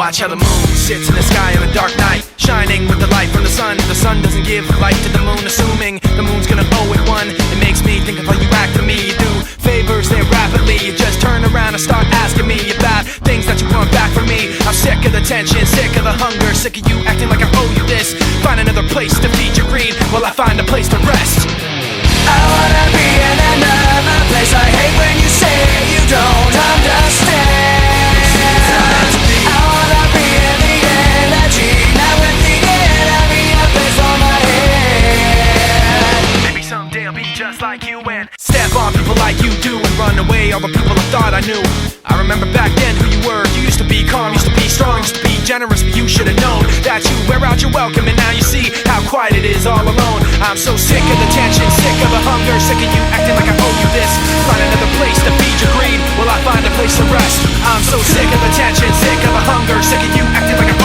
watch how the moon sits in the sky on a dark night, shining with the light from the sun. The sun doesn't give light to the moon, assuming the moon's gonna owe it one. It makes me think of how you act to me. You do favors there rapidly, you just turn around and start asking me about things that you want back from me. I'm sick of the tension, sick of the hunger, sick of you acting like I owe you this. Find another place to feed your greed while I find a place to rest. I wanna be in another place. I hate when you say you don't understand. I wanna be in the energy, not with the enemy, a place for my head. Maybe someday I'll be just like you and step on people like you do and run away all the people I thought I knew. I remember back then who you were. You used to be calm, used to be strong, used to be generous, but you should've known that you wear out your welcome, and now you see how quiet it is all alone. I'm so sick of the tension, sick of the hunger, sick of you acting like I owe you this. Find another place to feed your greed while I find a place to rest. I'm so sick of the tension, sick of the hunger, sick of you acting like I